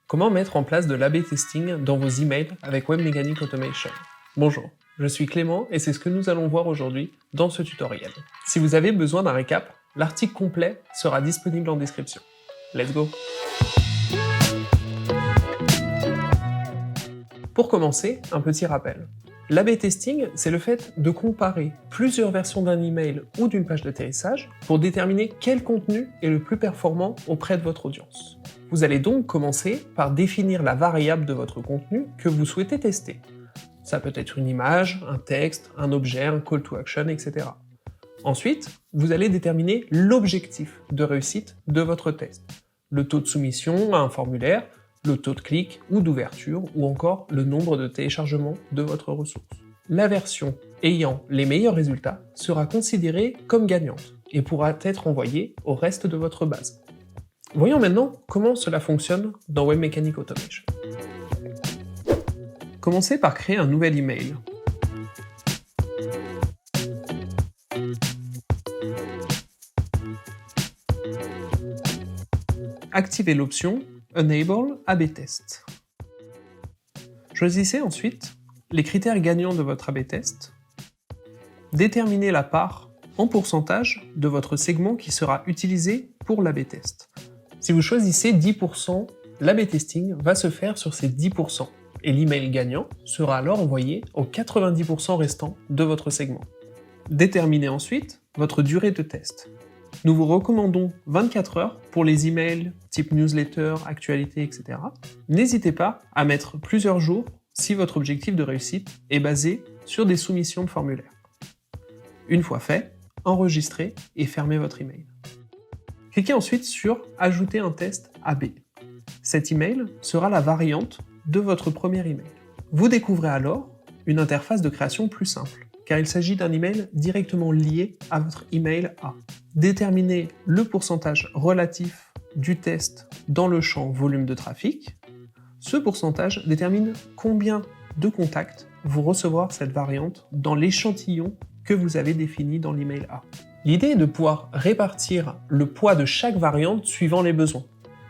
Comment mettre en place de l'A/B testing dans vos emails avec Webmecanic Automation? Bonjour, je suis Clément et c'est ce que nous allons voir aujourd'hui dans ce tutoriel. Si vous avez besoin d'un récap, l'article complet sera disponible en description. Let's go! Pour commencer, un petit rappel. L'A/B testing, c'est le fait de comparer plusieurs versions d'un email ou d'une page d'atterrissage pour déterminer quel contenu est le plus performant auprès de votre audience. Vous allez donc commencer par définir la variable de votre contenu que vous souhaitez tester. Ça peut être une image, un texte, un objet, un call to action, etc. Ensuite, vous allez déterminer l'objectif de réussite de votre test. Le taux de soumission à un formulaire, le taux de clic ou d'ouverture, ou encore le nombre de téléchargements de votre ressource. La version ayant les meilleurs résultats sera considérée comme gagnante et pourra être envoyée au reste de votre base. Voyons maintenant comment cela fonctionne dans Webmecanic Automation. Commencez par créer un nouvel email. Activez l'option Enable A/B Test. Choisissez ensuite les critères gagnants de votre A/B test. Déterminez la part en pourcentage de votre segment qui sera utilisé pour l'A/B test. Si vous choisissez 10%, l'A/B testing va se faire sur ces 10%, et l'email gagnant sera alors envoyé aux 90% restants de votre segment. Déterminez ensuite votre durée de test. Nous vous recommandons 24 heures pour les emails type newsletter, actualité, etc. N'hésitez pas à mettre plusieurs jours si votre objectif de réussite est basé sur des soumissions de formulaires. Une fois fait, enregistrez et fermez votre email. Cliquez ensuite sur « Ajouter un test A/B ». Cet email sera la variante de votre premier email. Vous découvrez alors une interface de création plus simple, car il s'agit d'un email directement lié à votre email A. Déterminez le pourcentage relatif du test dans le champ volume de trafic. Ce pourcentage détermine combien de contacts vont recevoir cette variante dans l'échantillon que vous avez défini dans l'email A. L'idée est de pouvoir répartir le poids de chaque variante suivant les besoins.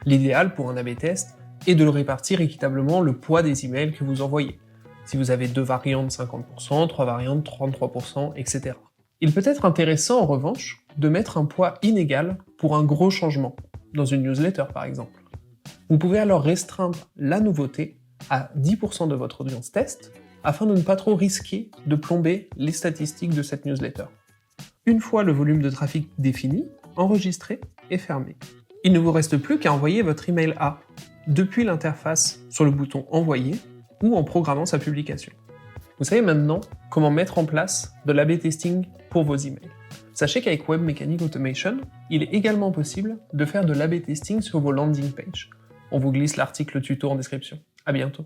L'idéal pour un A/B test est de le répartir équitablement le poids des emails que vous envoyez. Si vous avez 2 variantes 50%, 3 variantes 33%, etc. Il peut être intéressant en revanche de mettre un poids inégal pour un gros changement, dans une newsletter par exemple. Vous pouvez alors restreindre la nouveauté à 10% de votre audience test, afin de ne pas trop risquer de plomber les statistiques de cette newsletter. Une fois le volume de trafic défini, enregistrez et fermez. Il ne vous reste plus qu'à envoyer votre email A depuis l'interface sur le bouton « Envoyer » ou en programmant sa publication. Vous savez maintenant comment mettre en place de l'A/B testing pour vos emails. Sachez qu'avec Webmecanic Automation, il est également possible de faire de l'A/B testing sur vos landing pages. On vous glisse l'article tuto en description. À bientôt.